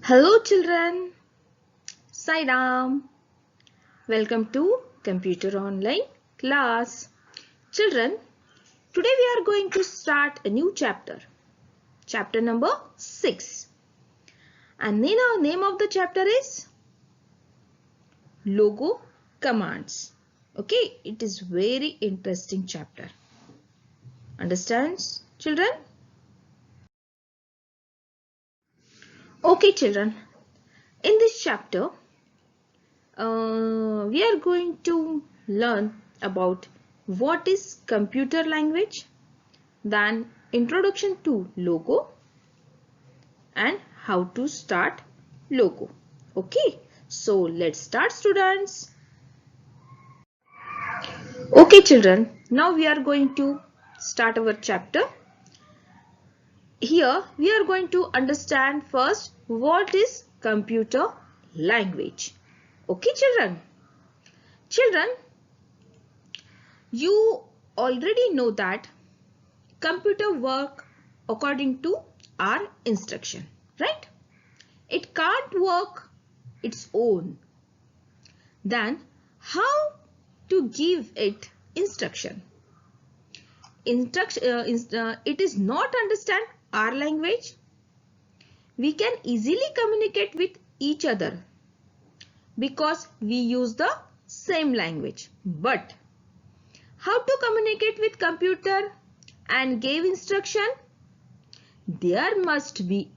Hello children, Sai Ram. Welcome to Computer Online class. Children, today we are going to start a new chapter. Chapter number 6. And the name of the chapter is Logo Commands. Okay, it is very interesting chapter. Understands children? Okay children, in this chapter we are going to learn about what is computer language, then introduction to logo and how to start logo. Okay, so let's start students. Okay children, now we are going to start our chapter. Here we are going to understand first what is computer language. Okay children. Children, you already know that computer work according to our instruction, right? It can't work its own. Then how to give it instruction? It is not understand our language. We can easily communicate with each other because we use the same language. But how to communicate with computer and give instruction? There must be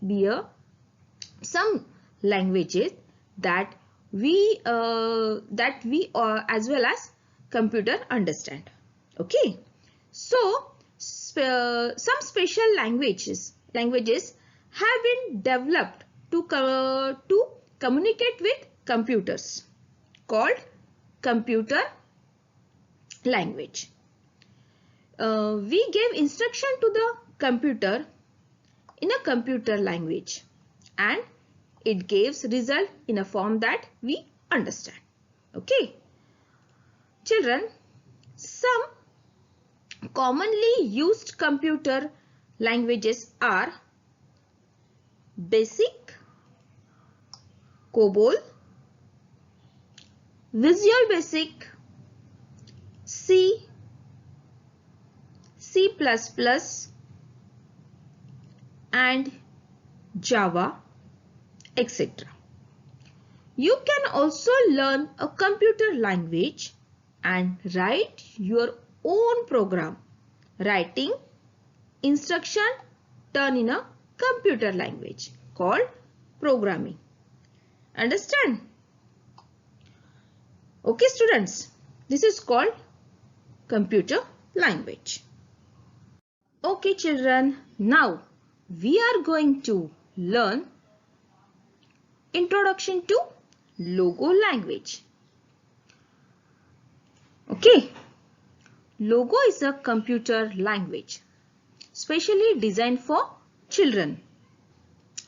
some languages that we as well as computer understand. Okay, so some special languages have been developed to communicate with computers called computer language. We give instruction to the computer in a computer language and it gives result in a form that we understand. Okay. Children, some commonly used computer languages are BASIC, COBOL, Visual Basic, C, C++, and Java, etc. You can also learn a computer language and write your own program. Writing instruction turn in a computer language called programming. Understand? Okay students, this is called computer language. Okay children, now we are going to learn introduction to logo language. Okay, logo is a computer language specially designed for children.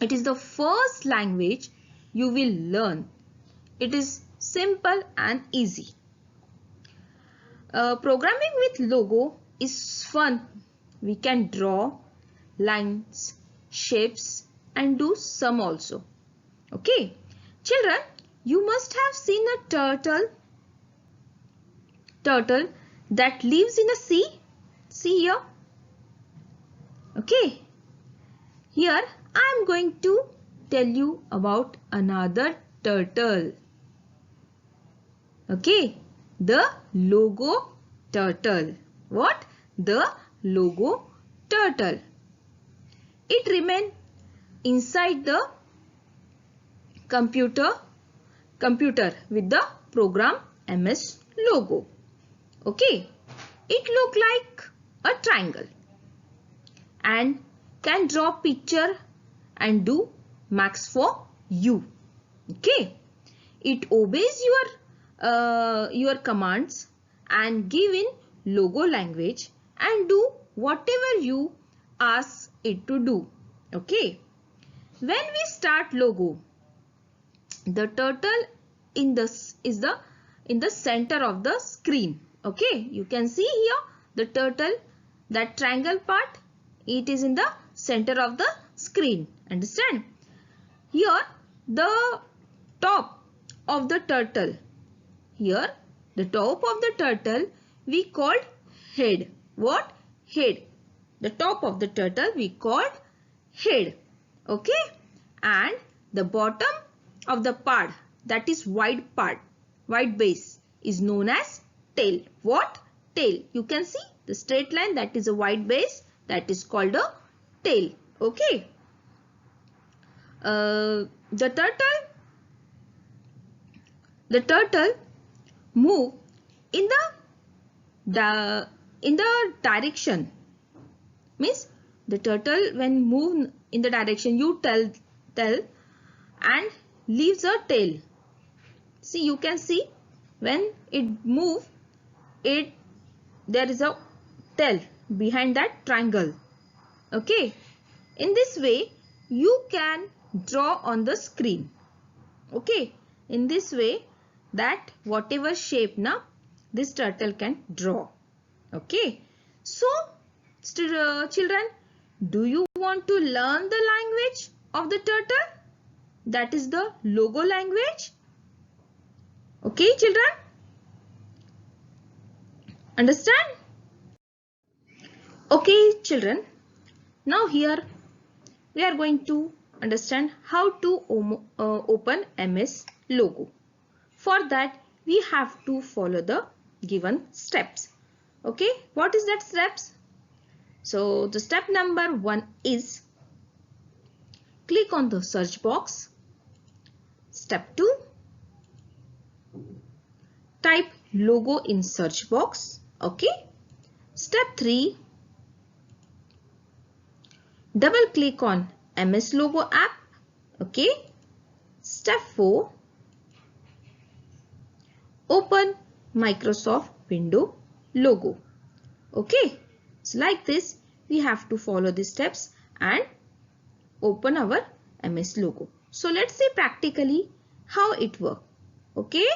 It is the first language you will learn. It is simple and easy. Programming with logo is fun. We can draw lines, shapes and do some also. Okay, children, you must have seen a turtle that lives in a sea. See here. Okay, here I am going to tell you about another turtle. Okay, the logo turtle. What? The logo turtle. It remains inside the computer with the program MS logo. Okay, it look like a triangle and can draw picture and do max for you. Okay, it obeys your commands and give in logo language and do whatever you ask it to do. Okay, when we start logo, the turtle in the center of the screen. Okay, you can see here the turtle, that triangle part, it is in the center of the screen. Understand? Here the top of the turtle. Here, the top of the turtle we called head. What? Head. The top of the turtle we called head. Okay. And the bottom of the part, that is white part, white base, is known as tail. What? Tail. You can see the straight line, that is a white base, that is called a tail. Okay. The turtle move in the direction, means the turtle when move in the direction you tell and leaves a tail. See, you can see when it move, there is a tail behind that triangle. Okay. In this way you can draw on the screen. Okay. In this way, that whatever shape this turtle can draw. Okay. So children, do you want to learn the language of the turtle? That is the logo language. Okay, children? Understand? Okay, children. Now here we are going to understand how to open MS logo. For that, we have to follow the given steps. Okay, what is that steps? So the step number 1 is click on the search box. Step 2, type logo in search box. Okay. Step 3, double click on MS Logo app. Okay. Step 4, open Microsoft Windows logo. Okay. So like this, we have to follow the steps and open our MS logo. So let's see practically how it works. Okay.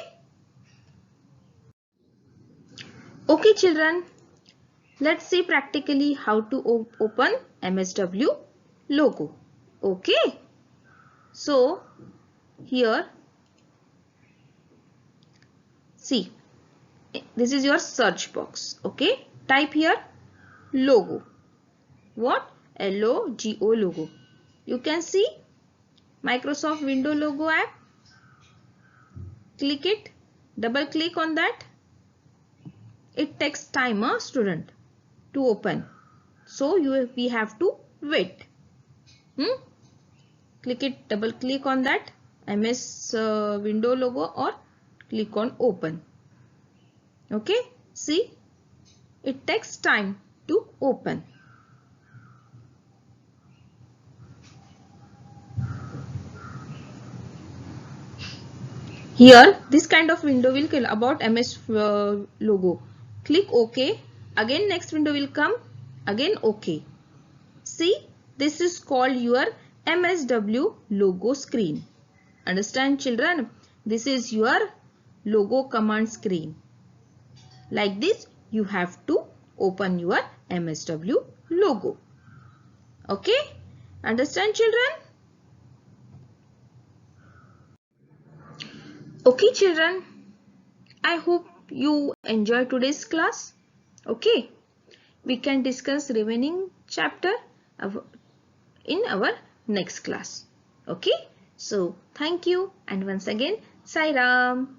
Okay, children. Let's see practically how to open MSW logo. Okay. So here, see, this is your search box. Okay. Type here logo. What? L-O-G-O logo. You can see Microsoft Windows logo app. Click it. Double click on that. It takes time, student, to open. So we have to wait. Click it. Double click on that MS window logo or click on open. Okay. See, it takes time to open. Here, this kind of window will come about MS logo. Click OK. Again, next window will come. Again, OK. See, this is called your MSW logo screen. Understand, children? This is your logo command screen. Like this, you have to open your MSW logo. Okay? Understand, children? Okay, children. I hope you enjoy today's class. Okay? We can discuss remaining chapter in our next class. Okay? So, thank you and once again, Sai Ram.